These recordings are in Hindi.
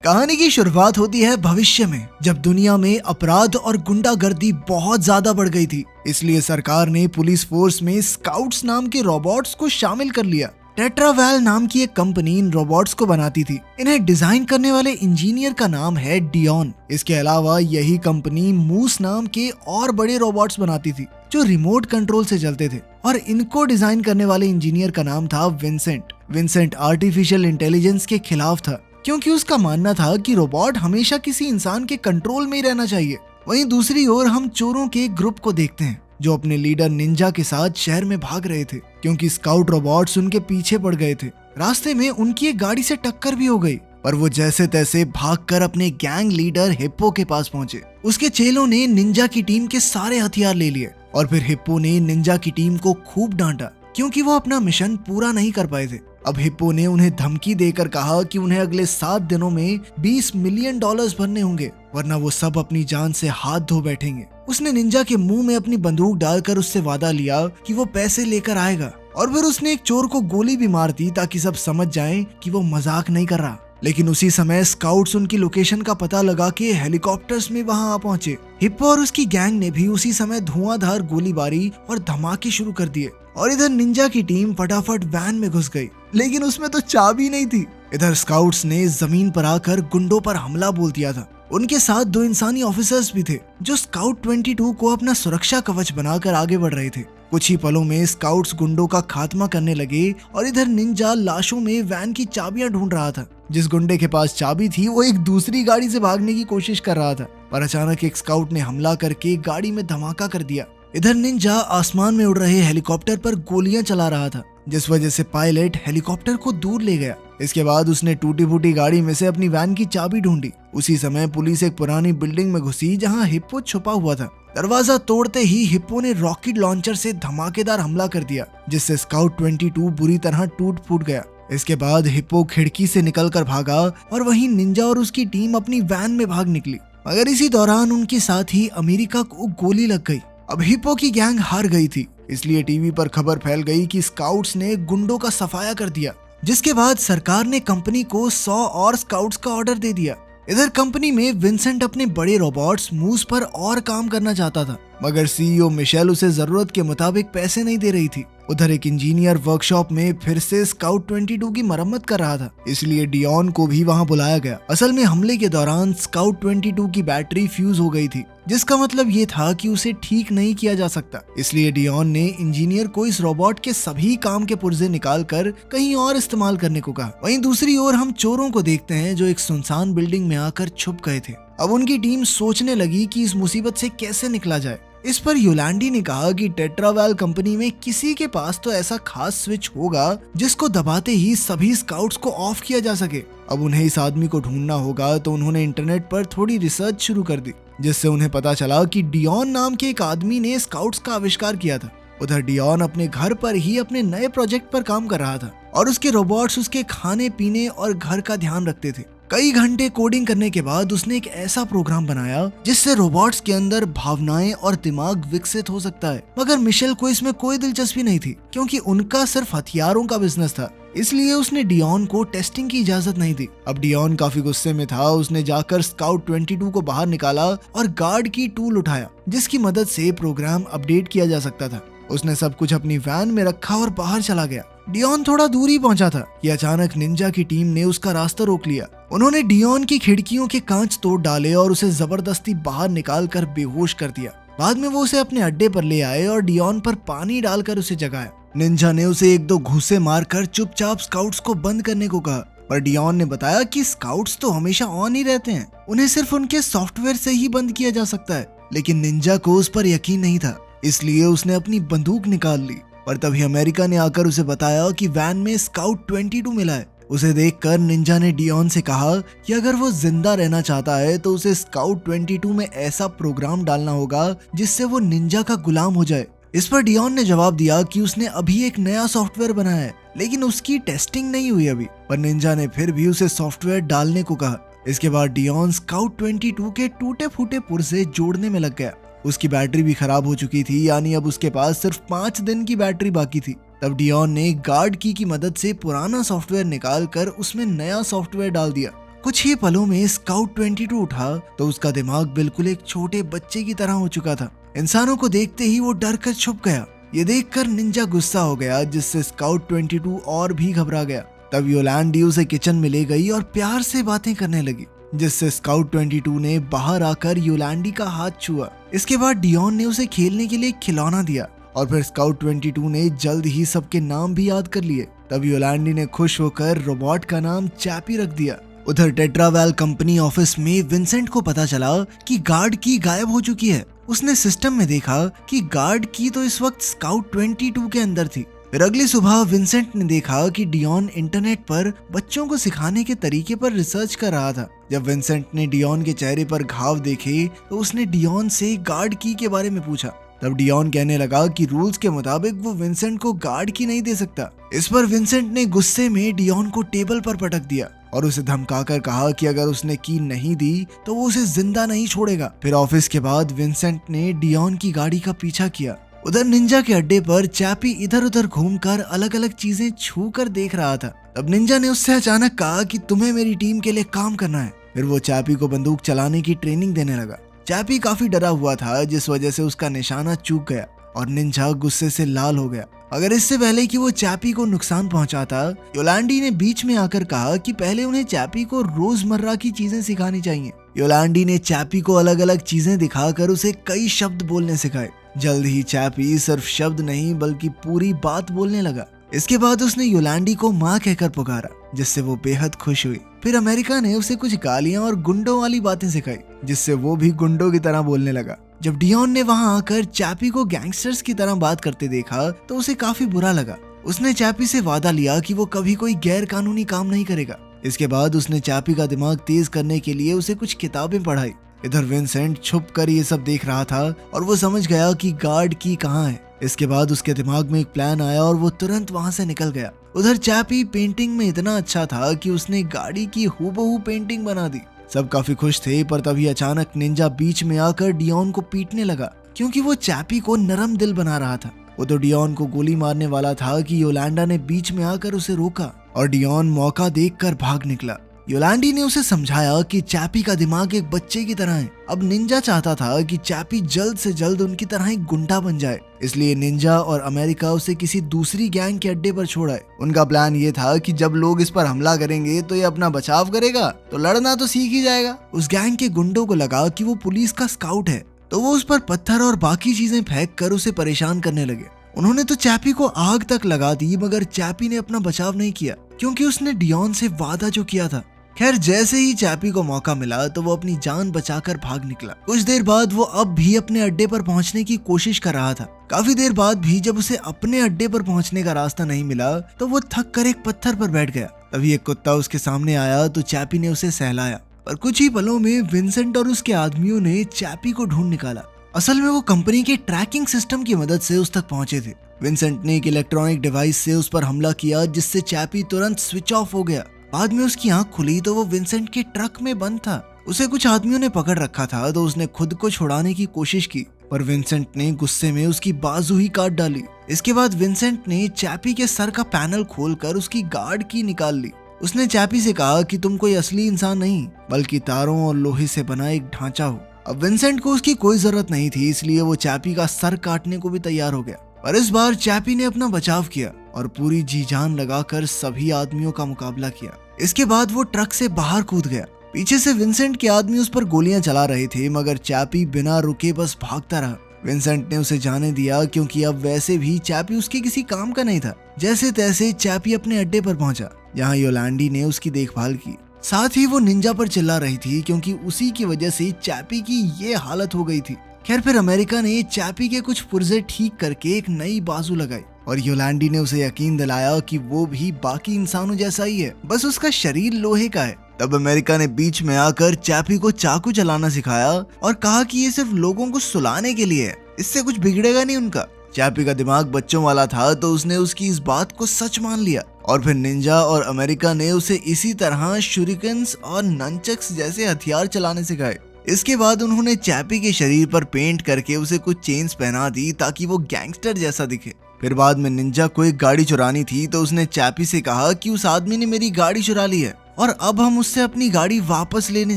कहानी की शुरुआत होती है भविष्य में, जब दुनिया में अपराध और गुंडागर्दी बहुत ज्यादा बढ़ गई थी। इसलिए सरकार ने पुलिस फोर्स में स्काउट्स नाम के रोबोट्स को शामिल कर लिया। टेट्रावेल नाम की एक कंपनी इन रोबोट्स को बनाती थी। इन्हें डिजाइन करने वाले इंजीनियर का नाम है डियॉन। इसके अलावा यही कंपनी मूस नाम के और बड़े रोबोट्स बनाती थी जो रिमोट कंट्रोल से चलते थे, और इनको डिजाइन करने वाले इंजीनियर का नाम था विंसेंट। विंसेंट आर्टिफिशियल इंटेलिजेंस के खिलाफ था, क्योंकि उसका मानना था कि रोबोट हमेशा किसी इंसान के कंट्रोल में ही रहना चाहिए। वहीं दूसरी ओर हम चोरों के ग्रुप को देखते हैं जो अपने लीडर निंजा के साथ शहर में भाग रहे थे, क्योंकि स्काउट रोबोट्स उनके पीछे पड़ गए थे। रास्ते में उनकी एक गाड़ी से टक्कर भी हो गई, पर वो जैसे तैसे भागकर अपने गैंग लीडर हिप्पो के पास पहुंचे। उसके चेलों ने निंजा की टीम के सारे हथियार ले लिए, और फिर हिप्पो ने निंजा की टीम को खूब डांटा क्योंकि वो अपना मिशन पूरा नहीं कर पाए थे। अब हिप्पो ने उन्हें धमकी देकर कहा कि उन्हें अगले 7 दिनों में $20 मिलियन भरने होंगे, वरना वो सब अपनी जान से हाथ धो बैठेंगे। उसने निंजा के मुंह में अपनी बंदूक डालकर उससे वादा लिया कि वो पैसे लेकर आएगा, और फिर उसने एक चोर को गोली भी मार दी ताकि सब समझ जाएं कि वो मजाक नहीं कर रहा। लेकिन उसी समय स्काउट्स उनकी लोकेशन का पता लगा के हेलीकॉप्टर्स में वहां आ पहुंचे। हिप्पो और उसकी गैंग ने भी उसी समय धुआंधार गोलीबारी और धमाके शुरू कर दिए, और इधर निंजा की टीम फटाफट वैन में घुस गई, लेकिन उसमें तो चाबी नहीं थी। इधर स्काउट्स ने जमीन पर आकर गुंडों पर हमला बोल दिया था। उनके साथ 2 इंसानी ऑफिसर्स भी थे जो स्काउट 22 को अपना सुरक्षा कवच बनाकर आगे बढ़ रहे थे। कुछ ही पलों में स्काउट्स गुंडों का खात्मा करने लगे, और इधर निंजा लाशों में वैन की चाबियां ढूंढ रहा था। जिस गुंडे के पास चाबी थी वो एक दूसरी गाड़ी से भागने की कोशिश कर रहा था, पर अचानक एक स्काउट ने हमला करके गाड़ी में धमाका कर दिया। इधर निंजा आसमान में उड़ रहे हेलीकॉप्टर पर गोलियां चला रहा था, जिस वजह से पायलट हेलीकॉप्टर को दूर ले गया। इसके बाद उसने टूटी फूटी गाड़ी में से अपनी वैन की चाबी ढूंढी। उसी समय पुलिस एक पुरानी बिल्डिंग में घुसी जहां हिप्पो छुपा हुआ था। दरवाजा तोड़ते ही हिप्पो ने रॉकेट लॉन्चर से धमाकेदार हमला कर दिया, जिससे स्काउट 22 बुरी तरह टूट फूट गया। इसके बाद हिप्पो खिड़की से निकलकर भागा, और वहीं निंजा और उसकी टीम अपनी वैन में भाग निकली, मगर इसी दौरान उनके साथ ही अमेरिका को गोली लग गई। अब हिप्पो की गैंग हार गई थी, इसलिए टीवी पर खबर फैल गई कि स्काउट्स ने गुंडों का सफाया कर दिया, जिसके बाद सरकार ने कंपनी को 100 और स्काउट्स का ऑर्डर दे दिया। इधर कंपनी में विंसेंट अपने बड़े रोबोट्स मूस पर और काम करना चाहता था, मगर सीईओ मिशेल उसे जरूरत के मुताबिक पैसे नहीं दे रही थी। उधर एक इंजीनियर वर्कशॉप में फिर से स्काउट 22 की मरम्मत कर रहा था, इसलिए डियॉन को भी वहां बुलाया गया। असल में हमले के दौरान स्काउट 22 की बैटरी फ्यूज हो गई थी, जिसका मतलब ये था कि उसे ठीक नहीं किया जा सकता। इसलिए डियॉन ने इंजीनियर को इस रोबोट के सभी काम के पुर्जे निकाल कर कहीं और इस्तेमाल करने को कहा। वहीं दूसरी ओर हम चोरों को देखते हैं जो एक सुनसान बिल्डिंग में आकर छुप गए थे। अब उनकी टीम सोचने लगी कि इस मुसीबत से कैसे निकला जाए। इस पर योलांडी ने कहा कि टेट्रावेल कंपनी में किसी के पास तो ऐसा खास स्विच होगा जिसको दबाते ही सभी स्काउट्स को ऑफ किया जा सके। अब उन्हें इस आदमी को ढूंढना होगा, तो उन्होंने इंटरनेट पर थोड़ी रिसर्च शुरू कर दी, जिससे उन्हें पता चला कि डियॉन नाम के एक आदमी ने स्काउट्स का आविष्कार किया था। उधर डियॉन अपने घर पर ही अपने नए प्रोजेक्ट पर काम कर रहा था, और उसके रोबोट्स उसके खाने पीने और घर का ध्यान रखते थे। कई घंटे कोडिंग करने के बाद उसने एक ऐसा प्रोग्राम बनाया जिससे रोबोट्स के अंदर भावनाएं और दिमाग विकसित हो सकता है। मगर मिशेल को इसमें कोई दिलचस्पी नहीं थी, क्योंकि उनका सिर्फ हथियारों का बिजनेस था, इसलिए उसने डियॉन को टेस्टिंग की इजाजत नहीं दी। अब डियॉन काफी गुस्से में था। उसने जाकर स्काउट 22 को बाहर निकाला और गार्ड की टूल उठाया, जिसकी मदद से प्रोग्राम अपडेट किया जा सकता था। उसने सब कुछ अपनी वैन में रखा और बाहर चला गया। डियॉन थोड़ा दूर ही पहुंचा था कि अचानक निंजा की टीम ने उसका रास्ता रोक लिया। उन्होंने डियॉन की खिड़कियों के कांच तोड़ डाले और उसे जबरदस्ती बाहर निकाल कर बेहोश कर दिया। बाद में वो उसे अपने अड्डे पर ले आए और डियॉन पर पानी डालकर उसे जगाया। निंजा ने उसे 1-2 घूंसे मारकर चुपचाप स्काउट्स को बंद करने को कहा, पर डियॉन ने बताया कि स्काउट्स तो हमेशा ऑन ही रहते हैं, उन्हें सिर्फ उनके सॉफ्टवेयर से ही बंद किया जा सकता है। लेकिन निंजा को उस पर यकीन नहीं था, इसलिए उसने अपनी बंदूक निकाल ली। पर तभी अमेरिका ने आकर उसे बताया कि वैन में स्काउट 22 मिला है। उसे देखकर निंजा ने डियॉन से कहा कि अगर वो जिंदा रहना चाहता है तो उसे स्काउट 22 में ऐसा प्रोग्राम डालना होगा जिससे वो निंजा का गुलाम हो जाए। इस पर डियॉन ने जवाब दिया कि उसने अभी एक नया सॉफ्टवेयर बनाया है, लेकिन उसकी टेस्टिंग नहीं हुई अभी। पर निंजा ने फिर भी उसे सॉफ्टवेयर डालने को कहा। इसके बाद डियॉन स्काउट 22 के टूटे फूटे पुर्जे जोड़ने में लग गया। उसकी बैटरी भी खराब हो चुकी थी, यानी अब उसके पास सिर्फ 5 दिन की बैटरी बाकी थी। तब डियॉन ने गार्ड की मदद से पुराना सॉफ्टवेयर निकाल कर उसमें नया सॉफ्टवेयर डाल दिया। कुछ ही पलों में स्काउट 22 उठा तो उसका दिमाग बिल्कुल एक छोटे बच्चे की तरह हो चुका था। इंसानों को देखते ही वो डर कर छुप गया। ये देखकर निंजा गुस्सा हो गया, जिससे स्काउट 22 और भी घबरा गया। तब योलांडी उसे किचन में ले गई और प्यार से बातें करने लगी, जिससे स्काउट 22 ने बाहर आकर योलांडी का हाथ छुआ। इसके बाद डियोन ने उसे खेलने के लिए खिलौना दिया और फिर स्काउट 22 ने जल्द ही सबके नाम भी याद कर लिए। तब योलांडी ने खुश होकर रोबोट का नाम चैपी रख दिया। उधर टेट्रावेल कंपनी ऑफिस में विंसेंट को पता चला कि गार्ड की गायब हो चुकी है। उसने सिस्टम में देखा कि गार्ड की तो इस वक्त स्काउट 22 के अंदर थी। फिर अगली सुबह विंसेंट ने देखा कि डियोन इंटरनेट पर बच्चों को सिखाने के तरीके पर रिसर्च कर रहा था। जब विंसेंट ने डियोन के चेहरे पर घाव देखे तो उसने डियोन से गार्ड की के बारे में पूछा। तब डियोन कहने लगा कि रूल्स के मुताबिक वो विंसेंट को गार्ड की नहीं दे सकता। इस पर विंसेंट ने गुस्से में डियोन को टेबल पर पटक दिया और उसे धमकाकर कहा कि अगर उसने की नहीं दी तो वो उसे जिंदा नहीं छोड़ेगा। फिर ऑफिस के बाद विंसेंट ने डियोन की गाड़ी का पीछा किया। उधर निंजा के अड्डे पर चैपी इधर उधर घूमकर अलग अलग चीजें छू कर देख रहा था। तब निंजा ने उससे अचानक कहा कि तुम्हें मेरी टीम के लिए काम करना है। फिर वो चैपी को बंदूक चलाने की ट्रेनिंग देने लगा। चैपी काफी डरा हुआ था, जिस वजह से उसका निशाना चूक गया और निंजा गुस्से से लाल हो गया। अगर इससे पहले कि वो चैपी को नुकसान पहुंचाता, योलांडी ने बीच में आकर कहा कि पहले उन्हें चैपी को रोजमर्रा की चीजें सिखानी चाहिए। योलांडी ने चैपी को अलग अलग चीजें दिखाकर उसे कई शब्द बोलने सिखाए। जल्द ही चैपी सिर्फ शब्द नहीं बल्कि पूरी बात बोलने लगा। इसके बाद उसने योलांडी को माँ कहकर पुकारा, जिससे वो बेहद खुश हुई। फिर अमेरिका ने उसे कुछ गालियां और गुंडों वाली बातें सिखाई, जिससे वो भी गुंडों की तरह बोलने लगा। जब डियोन ने वहां आकर चैपी को गैंगस्टर्स की तरह बात करते देखा तो उसे काफी बुरा लगा। उसने चैपी से वादा लिया कि वो कभी कोई गैर कानूनी काम नहीं करेगा। इसके बाद उसने चैपी का दिमाग तेज करने के लिए उसे कुछ किताबें पढ़ाई। इधर विंसेंट छुप कर ये सब देख रहा था और वो समझ गया कि गार्ड की कहाँ है। इसके बाद उसके दिमाग में एक प्लान आया और वो तुरंत वहां से निकल गया। उधर चैपी पेंटिंग में इतना अच्छा था कि उसने गाड़ी की हूबहू पेंटिंग बना दी। सब काफी खुश थे, पर तभी अचानक निंजा बीच में आकर डियोन को पीटने लगा, क्योंकि वो चैपी को नरम दिल बना रहा था। वो तो डियोन को गोली मारने वाला था कि योलांडा ने बीच में आकर उसे रोका और डियोन मौका देखकर भाग निकला। योलांडी ने उसे समझाया कि चैपी का दिमाग एक बच्चे की तरह है। अब निंजा चाहता था कि चैपी जल्द से जल्द उनकी तरह एक गुंडा बन जाए, इसलिए निंजा और अमेरिका उसे किसी दूसरी गैंग के अड्डे पर छोड़ाए। उनका प्लान ये था कि जब लोग इस पर हमला करेंगे तो ये अपना बचाव करेगा, तो लड़ना तो सीख ही जाएगा। उस गैंग के गुंडों को लगा कि वो पुलिस का स्काउट है, तो वो उस पर पत्थर और बाकी चीजें फेंक कर उसे परेशान करने लगे। उन्होंने तो चैपी को आग तक लगा दी, मगर चैपी ने अपना बचाव नहीं किया, क्योंकि उसने डियोन से वादा जो किया था। खैर, जैसे ही चैपी को मौका मिला तो वो अपनी जान बचाकर भाग निकला। कुछ देर बाद वो अब भी अपने अड्डे पर पहुंचने की कोशिश कर रहा था। काफी देर बाद भी जब उसे अपने अड्डे पर पहुंचने का रास्ता नहीं मिला तो वो थक कर एक पत्थर पर बैठ गया। तभी एक कुत्ता उसके सामने आया तो चैपी ने उसे सहलाया, पर कुछ ही पलों में विंसेंट और उसके आदमियों ने चैपी को ढूंढ निकाला। असल में वो कंपनी के ट्रैकिंग सिस्टम की मदद से उस तक पहुंचे थे। विंसेंट ने एक इलेक्ट्रॉनिक डिवाइस से उस पर हमला किया, जिससे चैपी तुरंत स्विच ऑफ हो गया। बाद में उसकी आंख खुली तो वो विंसेंट के ट्रक में बंद था। उसे कुछ आदमियों ने पकड़ रखा था, तो उसने खुद को छुड़ाने की कोशिश की, पर विंसेंट ने गुस्से में उसकी बाजू ही काट डाली। इसके बाद विंसेंट ने चैपी के सर का पैनल खोलकर उसकी गार्ड की निकाल ली। उसने चैपी से कहा कि तुम कोई असली इंसान नहीं बल्कि तारों और लोहे से बना एक ढांचा हो। अब विंसेंट को उसकी कोई जरूरत नहीं थी, इसलिए वो चैपी का सर काटने को भी तैयार हो गया। पर इस बार चैपी ने अपना बचाव किया और पूरी जी जान लगाकर सभी आदमियों का मुकाबला किया। इसके बाद वो ट्रक से बाहर कूद गया। पीछे से विंसेंट के आदमी उस पर गोलियां चला रहे थे, मगर चैपी बिना रुके बस भागता रहा। विंसेंट ने उसे जाने दिया, क्योंकि अब वैसे भी चैपी उसके किसी काम का नहीं था। जैसे तैसे चैपी अपने अड्डे पर पहुंचा, जहां योलांडी ने उसकी देखभाल की। साथ ही वो निंजा पर चिल्ला रही थी, क्योंकि उसी की वजह से चैपी की ये हालत हो गई थी। खैर, फिर अमेरिका ने चैपी के कुछ पुर्जे ठीक करके एक नई बाजू लगाई और योलांडी ने उसे यकीन दिलाया कि वो भी बाकी इंसानों जैसा ही है, बस उसका शरीर लोहे का है। तब अमेरिका ने बीच में आकर चैपी को चाकू चलाना सिखाया और कहा कि ये सिर्फ लोगों को सुलाने के लिए है, इससे कुछ बिगड़ेगा नहीं उनका। चैपी का दिमाग बच्चों वाला था, तो उसने उसकी इस बात को सच मान लिया और फिर निंजा और अमेरिका ने उसे इसी तरह शुरिकन्स और ननचक्स जैसे हथियार चलाने सिखाए। इसके बाद उन्होंने चैपी के शरीर पर पेंट करके उसे कुछ चेन्स पहना दी ताकि वो गैंगस्टर जैसा दिखे। फिर बाद में निंजा को एक गाड़ी चुरानी थी, तो उसने चैपी से कहा कि उस आदमी ने मेरी गाड़ी चुरा ली है। और अब हम उससे अपनी गाड़ी वापस लेने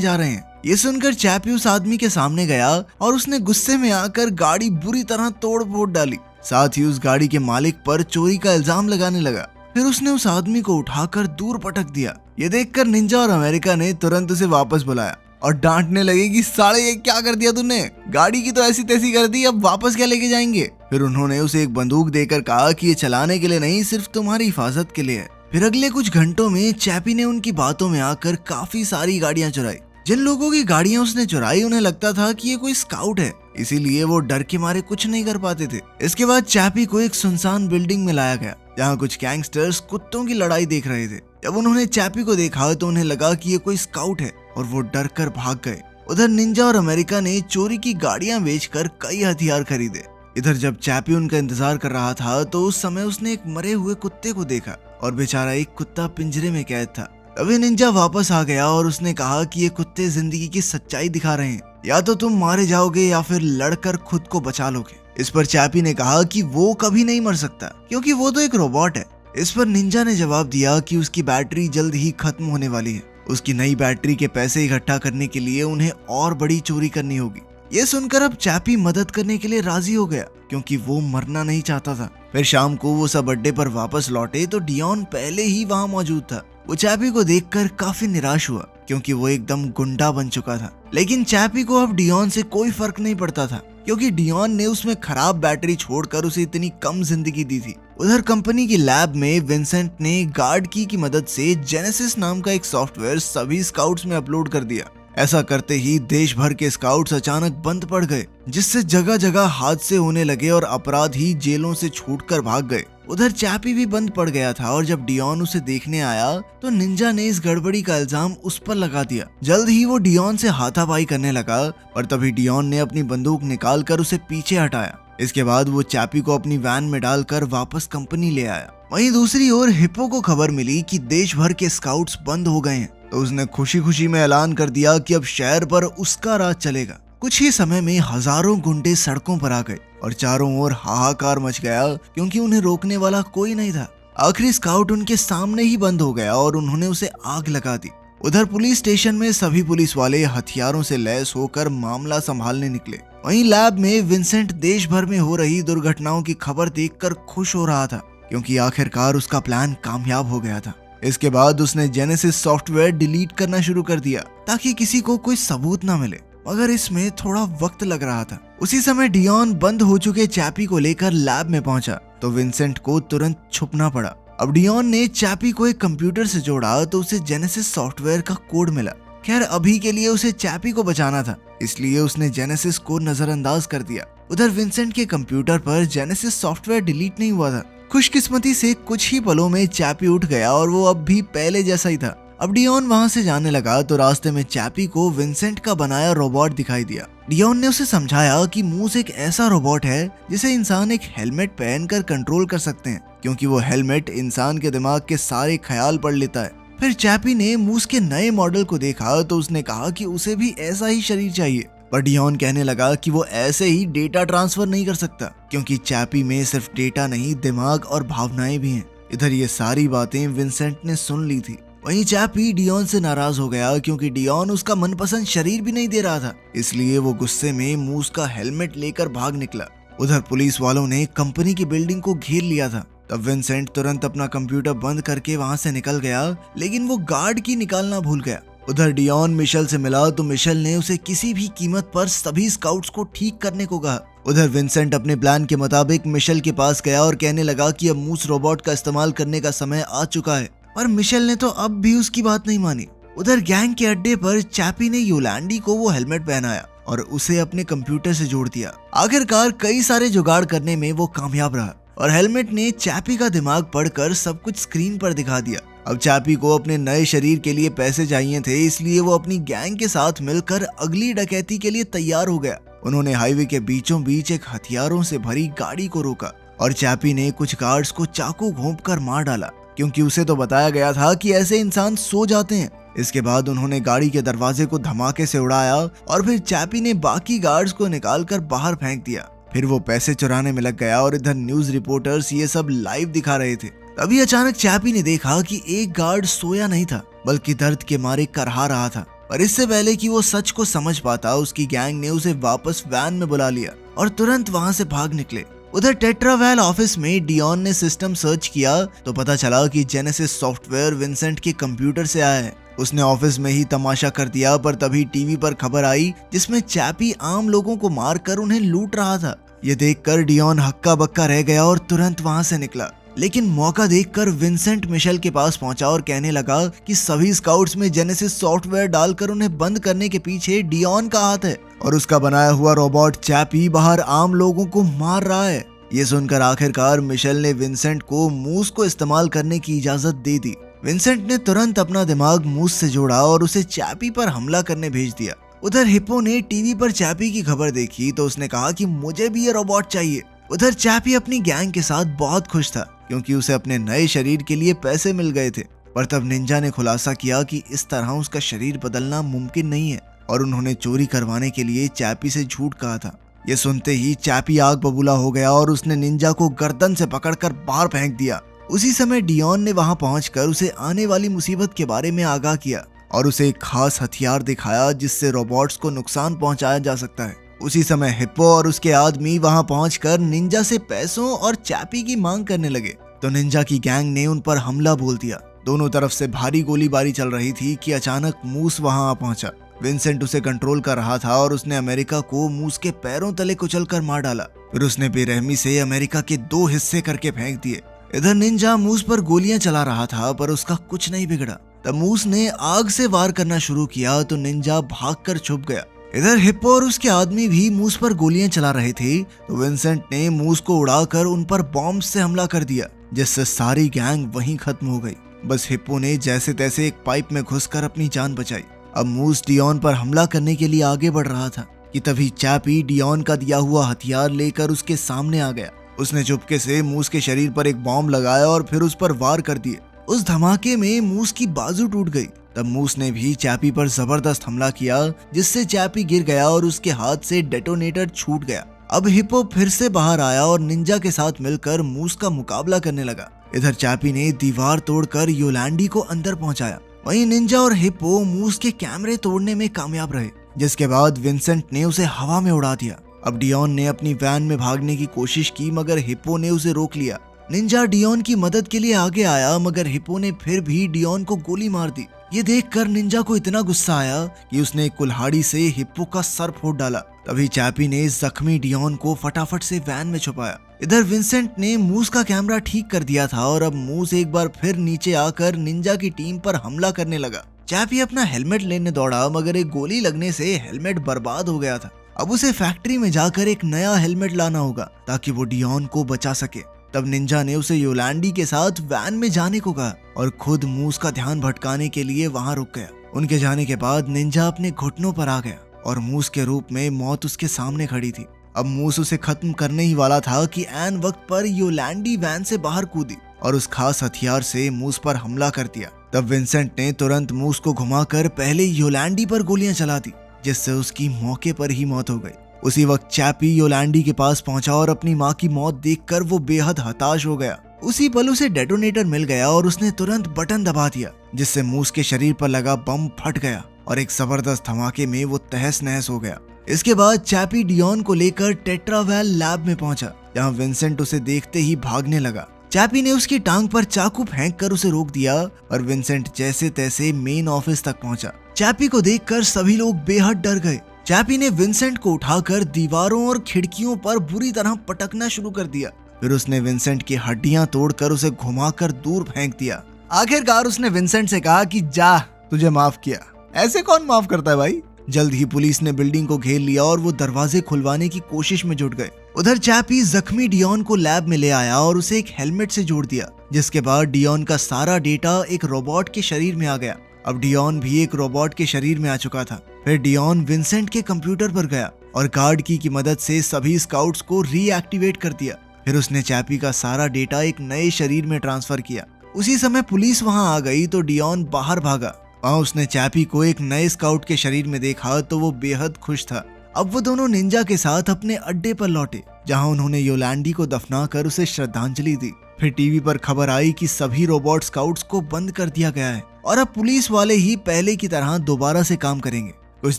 जा रहे हैं। ये सुनकर चैपी उस आदमी के सामने गया और उसने गुस्से में आकर गाड़ी बुरी तरह तोड़ फोड़ डाली। साथ ही उस गाड़ी के मालिक पर चोरी का इल्जाम लगाने लगा। फिर उसने उस आदमी को उठाकर दूर पटक दिया। ये देखकर निंजा और अमेरिका ने तुरंत उसे वापस बुलाया और डांटने लगे कि साले ये क्या कर दिया तूने, गाड़ी की तो ऐसी तैसी कर दी, अब वापस क्या लेके जाएंगे। फिर उन्होंने उसे एक बंदूक देकर कहा कि ये चलाने के लिए नहीं, सिर्फ तुम्हारी हिफाजत के लिए है। फिर अगले कुछ घंटों में चैपी ने उनकी बातों में आकर काफी सारी गाड़ियां चुराई। जिन लोगों की गाड़ियां उसने चुराई उन्हें लगता था कि ये कोई स्काउट है, इसीलिए वो डर के मारे कुछ नहीं कर पाते थे। इसके बाद चैपी को एक सुनसान बिल्डिंग में लाया गया जहाँ कुछ गैंगस्टर्स कुत्तों की लड़ाई देख रहे थे। जब उन्होंने चैपी को देखा तो उन्हें लगा कि ये कोई स्काउट है और वो डर कर भाग गए। उधर निंजा और अमेरिका ने चोरी की गाड़ियां बेचकर कई हथियार खरीदे। इधर जब चैपी उनका इंतजार कर रहा था तो उस समय उसने एक मरे हुए कुत्ते को देखा और बेचारा एक कुत्ता पिंजरे में कैद था। तभी निंजा वापस आ गया और उसने कहा कि ये कुत्ते जिंदगी की सच्चाई दिखा रहे हैं, या तो तुम मारे जाओगे या फिर लड़कर खुद को बचा लोगे। इस पर चैपी ने कहा कि वो कभी नहीं मर सकता क्योंकि वो तो एक रोबोट है। इस पर निंजा ने जवाब दिया कि उसकी बैटरी जल्द ही खत्म होने वाली है, उसकी नई बैटरी के पैसे इकट्ठा करने के लिए उन्हें और बड़ी चोरी करनी होगी। ये सुनकर अब चैपी मदद करने के लिए राजी हो गया क्योंकि वो मरना नहीं चाहता था। फिर शाम को वो सब अड्डे पर वापस लौटे तो डियोन पहले ही वहाँ मौजूद था। वो चैपी को देखकर काफी निराश हुआ क्योंकि वो एकदम गुंडा बन चुका था। लेकिन चैपी को अब डियोन से कोई फर्क नहीं पड़ता था क्योंकि डियोन ने उसमें खराब बैटरी छोड़कर उसे इतनी कम जिंदगी दी थी। उधर कंपनी की लैब में विंसेंट ने गार्ड की मदद से जेनेसिस नाम का एक सॉफ्टवेयर सभी स्काउट्स में अपलोड कर दिया। ऐसा करते ही देश भर के स्काउट्स अचानक बंद पड़ गए, जिससे जगह जगह हादसे होने लगे और अपराधी जेलों से छूटकर भाग गए। उधर चैपी भी बंद पड़ गया था और जब डियोन उसे देखने आया तो निंजा ने इस गड़बड़ी का इल्जाम उस पर लगा दिया। जल्द ही वो डियोन से हाथापाई करने लगा और तभी डियोन ने अपनी बंदूक निकालकर उसे पीछे हटाया। इसके बाद वो चैपी को अपनी वैन में डालकर वापस कंपनी ले आया। वहीं दूसरी ओर हिप्पो को खबर मिली कि देश भर के स्काउट्स बंद हो गए हैं, तो उसने खुशी खुशी में ऐलान कर दिया कि अब शहर पर उसका राज चलेगा। कुछ ही समय में हजारों गुंडे सड़कों पर आ गए और चारों ओर हाहाकार मच गया क्योंकि उन्हें रोकने वाला कोई नहीं था। आखिरी स्काउट उनके सामने ही बंद हो गया और उन्होंने उसे आग लगा दी। उधर पुलिस स्टेशन में सभी पुलिस वाले हथियारों से लैस होकर मामला संभालने निकले। वहीं लैब में विंसेंट देश भर में हो रही दुर्घटनाओं की खबर देखकर खुश हो रहा था क्योंकि आखिरकार उसका प्लान कामयाब हो गया था। इसके बाद उसने जेनेसिस सॉफ्टवेयर डिलीट करना शुरू कर दिया ताकि किसी को कोई सबूत ना मिले, मगर इसमें थोड़ा वक्त लग रहा था। उसी समय डियोन बंद हो चुके चैपी को लेकर लैब में पहुंचा तो विंसेंट को तुरंत छुपना पड़ा। अब डियोन ने चैपी को एक कंप्यूटर से जोड़ा तो उसे जेनेसिस सॉफ्टवेयर का कोड मिला। खैर अभी के लिए उसे चैपी को बचाना था, इसलिए उसने जेनेसिस को नजरअंदाज कर दिया। उधर विंसेंट के कंप्यूटर पर जेनेसिस सॉफ्टवेयर डिलीट नहीं हुआ था। खुशकिस्मती से कुछ ही पलों में चैपी उठ गया और वो अब भी पहले जैसा ही था। अब डियोन वहां से जाने लगा तो रास्ते में चैपी को विंसेंट का बनाया रोबोट दिखाई दिया। डियोन ने उसे समझाया कि मूस एक ऐसा रोबोट है जिसे इंसान एक हेलमेट पहनकर कंट्रोल कर सकते हैं क्योंकि वो हेलमेट इंसान के दिमाग के सारे ख्याल पढ़ लेता है। फिर चैपी ने मूस के नए मॉडल को देखा तो उसने कहा कि उसे भी ऐसा ही शरीर चाहिए, पर डियोन कहने लगा कि वो ऐसे ही डेटा ट्रांसफर नहीं कर सकता क्योंकि चैपी में सिर्फ डेटा नहीं दिमाग और भावनाएं भी हैं। इधर ये सारी बातें विंसेंट ने सुन ली थी। वहीं चैपी डियोन से नाराज हो गया क्योंकि डियोन उसका मनपसंद शरीर भी नहीं दे रहा था, इसलिए वो गुस्से में मूस का हेलमेट लेकर भाग निकला। उधर पुलिस वालों ने कंपनी की बिल्डिंग को घेर लिया था। तब विंसेंट तुरंत अपना कंप्यूटर बंद करके वहां से निकल गया, लेकिन वो गार्ड की निकालना भूल गया। उधर डियोन मिशेल से मिला तो मिशेल ने उसे किसी भी कीमत पर सभी स्काउट्स को ठीक करने को कहा। उधर विंसेंट अपने प्लान के मुताबिक मिशेल के पास गया और कहने लगा कि अब मूस रोबोट का इस्तेमाल करने का समय आ चुका है, पर मिशेल ने तो अब भी उसकी बात नहीं मानी। उधर गैंग के अड्डे पर चैपी ने योलांडी को वो हेलमेट पहनाया और उसे अपने कंप्यूटर से जोड़ दिया। आखिरकार कई सारे जुगाड़ करने में वो कामयाब रहा और हेलमेट ने चैपी का दिमाग पढ़कर सब कुछ स्क्रीन पर दिखा दिया। अब चैपी को अपने नए शरीर के लिए पैसे चाहिए थे, इसलिए वो अपनी गैंग के साथ मिलकर अगली डकैती के लिए तैयार हो गया। उन्होंने हाईवे के बीचों बीच एक हथियारों से भरी गाड़ी को रोका और चैपी ने कुछ गार्ड्स को चाकू घोंपकर मार डाला क्योंकि उसे तो बताया गया था कि ऐसे इंसान सो जाते हैं। इसके बाद उन्होंने गाड़ी के दरवाजे को धमाके से उड़ाया और फिर चैपी ने बाकी गार्ड्स को निकालकर बाहर फेंक दिया। फिर वो पैसे चुराने में लग गया और इधर न्यूज रिपोर्टर्स ये सब लाइव दिखा रहे थे। तभी अचानक चैपी ने देखा कि एक गार्ड सोया नहीं था बल्कि दर्द के मारे करहा रहा था। पर इससे पहले कि वो सच को समझ पाता, उसकी गैंग ने उसे वापस वैन में बुला लिया और तुरंत वहां से भाग निकले। उधर टेट्रावेल ऑफिस में डियोन ने सिस्टम सर्च किया तो पता चला कि जेनेसिस सॉफ्टवेयर विंसेंट के कंप्यूटर से आया है। उसने ऑफिस में ही तमाशा कर दिया, पर तभी टीवी पर खबर आई जिसमें चैपी आम लोगों को मारकर उन्हें लूट रहा था। ये देखकर डियोन हक्का बक्का रह गया और तुरंत वहां से निकला। लेकिन मौका देखकर विंसेंट मिशेल के पास पहुंचा और कहने लगा कि सभी स्काउट्स में जेनेसिस सॉफ्टवेयर डालकर उन्हें बंद करने के पीछे डियोन का हाथ है और उसका बनाया हुआ रोबोट चैपी बाहर आम लोगों को मार रहा है। ये सुनकर आखिरकार मिशेल ने विंसेंट को मूस को इस्तेमाल करने की इजाजत दे दी। विंसेंट ने तुरंत अपना दिमाग मूस से जोड़ा और उसे चैपी पर हमला करने भेज दिया। उधर हिप्पो ने टीवी पर चैपी की खबर देखी तो उसने कहा कि मुझे भी ये रोबोट चाहिए। उधर चैपी अपनी गैंग के साथ बहुत खुश था क्योंकि उसे अपने नए शरीर के लिए पैसे मिल गए थे। पर तब निंजा ने खुलासा किया कि इस तरह उसका शरीर बदलना मुमकिन नहीं है और उन्होंने चोरी करवाने के लिए चैपी से झूठ कहा था। ये सुनते ही चैपी आग बबूला हो गया और उसने निंजा को गर्दन से पकड़कर बाहर फेंक दिया। उसी समय डियोन ने वहां पहुंचकर उसे आने वाली मुसीबत के बारे में आगाह किया और उसे एक खास हथियार दिखाया जिससे रोबोट्स को नुकसान पहुंचाया जा सकता है। उसी समय हिप्पो और उसके आदमी वहां पहुंचकर निंजा से पैसों और चैपी की मांग करने लगे तो निंजा की गैंग ने उन पर हमला बोल दिया। दोनों तरफ से भारी गोलीबारी चल रही थी कि अचानक मूस वहां आ पहुंचा। विंसेंट उसे कंट्रोल कर रहा था और उसने अमेरिका को मूस के पैरों तले कुचलकर मार डाला। फिर उसने बेरहमी से अमेरिका के 2 हिस्से करके फेंक दिए। इधर निंजा मूस पर गोलियां चला रहा था पर उसका कुछ नहीं बिगड़ा। तब मूस ने आग से वार करना शुरू किया तो निंजा भागकर छुप गया। इधर हिप्पो और उसके आदमी भी मूस पर गोलियां चला रहे थे तो विंसेंट ने मूस को उड़ाकर उन पर बॉम्ब से हमला कर दिया जिससे सारी गैंग वहीं खत्म हो गई। बस हिप्पो ने जैसे तैसे एक पाइप में घुसकर अपनी जान बचाई। अब मूस डियोन पर हमला करने के लिए आगे बढ़ रहा था कि तभी चैपी डियोन का दिया हुआ हथियार लेकर उसके सामने आ गया। उसने चुपके से मूस के शरीर पर एक बॉम्ब लगाया और फिर उस पर वार कर दिए। उस धमाके में मूस की बाजू टूट गई। तब मूस ने भी चैपी पर जबरदस्त हमला किया जिससे चैपी गिर गया और उसके हाथ से डेटोनेटर छूट गया। अब हिप्पो फिर से बाहर आया और निंजा के साथ मिलकर मूस का मुकाबला करने लगा। इधर चैपी ने दीवार तोड़कर योलैंडी को अंदर पहुंचाया। वहीं निंजा और हिप्पो मूस के कैमरे तोड़ने में कामयाब रहे जिसके बाद विंसेंट ने उसे हवा में उड़ा दिया। अब डियोन ने अपनी वैन में भागने की कोशिश की मगर हिप्पो ने उसे रोक लिया। निंजा डियोन की मदद के लिए आगे आया मगर हिप्पो ने फिर भी डियोन को गोली मार दी। ये देखकर निंजा को इतना गुस्सा आया कि उसने एक कुल्हाड़ी से हिप्पो का सर फोड़ डाला। तभी चैपी ने जख्मी डियोन को फटाफट से वैन में छुपाया। इधर विंसेंट ने मूस का कैमरा ठीक कर दिया था और अब मूस एक बार फिर नीचे आकर निंजा की टीम पर हमला करने लगा। चैपी अपना हेलमेट लेने दौड़ा मगर एक गोली लगने से हेलमेट बर्बाद हो गया था। अब उसे फैक्ट्री में जाकर एक नया हेलमेट लाना होगा ताकि वो डियोन को बचा सके। तब निंजा ने उसे योलैंडी के साथ वैन में जाने को कहा और खुद मूस का ध्यान भटकाने के लिए वहां रुक गया। उनके जाने के बाद निंजा अपने घुटनों पर आ गया और मूस के रूप में मौत उसके सामने खड़ी थी। अब मूस उसे खत्म करने ही वाला था कि ऐन वक्त पर योलैंडी वैन से बाहर कूदी और उस खास हथियार से मूस पर हमला कर दिया। तब विंसेंट ने तुरंत मूस को घुमाकर पहले योलैंडी पर गोलियां चला दी जिससे उसकी मौके पर ही मौत हो गई। उसी वक्त चैपी योलैंडी के पास पहुंचा और अपनी मां की मौत देखकर वो बेहद हताश हो गया। उसी पल उसे डेटोनेटर मिल गया और उसने तुरंत बटन दबा दिया जिससे मूस के शरीर पर लगा बम फट गया और एक जबरदस्त धमाके में वो तहस नहस हो गया। इसके बाद चैपी डियोन को लेकर टेट्रावेल लैब में पहुंचा जहां विंसेंट उसे देखते ही भागने लगा। चैपी ने उसकी टांग पर चाकू फेंककर उसे रोक दिया और विंसेंट जैसे तैसे मेन ऑफिस तक पहुंचा। चैपी को देखकर सभी लोग बेहद डर गए। चैपी ने विंसेंट को उठाकर दीवारों और खिड़कियों पर बुरी तरह पटकना शुरू कर दिया। फिर उसने विंसेंट की हड्डियां तोड़कर उसे घुमाकर दूर फेंक दिया। आखिरकार उसने विंसेंट से कहा कि जा, तुझे माफ किया। ऐसे कौन माफ करता है भाई। जल्द ही पुलिस ने बिल्डिंग को घेर लिया और वो दरवाजे खुलवाने की कोशिश में जुट गए। उधर चैपी जख्मी डियोन को लैब में ले आया और उसे एक हेलमेट से जोड़ दिया जिसके बाद डियोन का सारा डेटा एक रोबोट के शरीर में आ गया। अब डियोन भी एक रोबोट के शरीर में आ चुका था। फिर डियोन विंसेंट के कंप्यूटर पर गया और गार्ड की मदद से सभी स्काउट्स को रीएक्टिवेट कर दिया। फिर उसने चैपी का सारा डेटा एक नए शरीर में ट्रांसफर किया। उसी समय पुलिस वहां आ गई तो डियोन बाहर भागा। वहां उसने चैपी को एक नए स्काउट के शरीर में देखा तो वो बेहद खुश था। अब वो दोनों निंजा के साथ अपने अड्डे पर लौटे जहां उन्होंने योलैंडी को दफनाकर उसे श्रद्धांजलि दी। फिर टीवी पर खबर आई कि सभी रोबोट स्काउट्स को बंद कर दिया गया है और अब पुलिस वाले ही पहले की तरह दोबारा से काम करेंगे। कुछ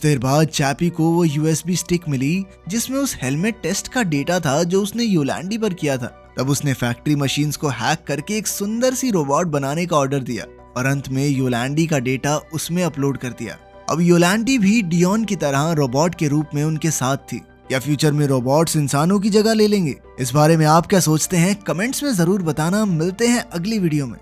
देर बाद चैपी को वो यूएसबी स्टिक मिली जिसमें उस हेलमेट टेस्ट का डेटा था जो उसने योलैंडी पर किया था। तब उसने फैक्ट्री मशीन्स को हैक करके एक सुंदर सी रोबोट बनाने का ऑर्डर दिया और अंत में योलैंडी का डेटा उसमें अपलोड कर दिया। अब योलैंडी भी डियोन की तरह रोबोट के रूप में उनके साथ थी। क्या फ्यूचर में रोबोट्स इंसानों की जगह ले लेंगे? इस बारे में आप क्या सोचते हैं? कमेंट्स में जरूर बताना। मिलते हैं अगली वीडियो में।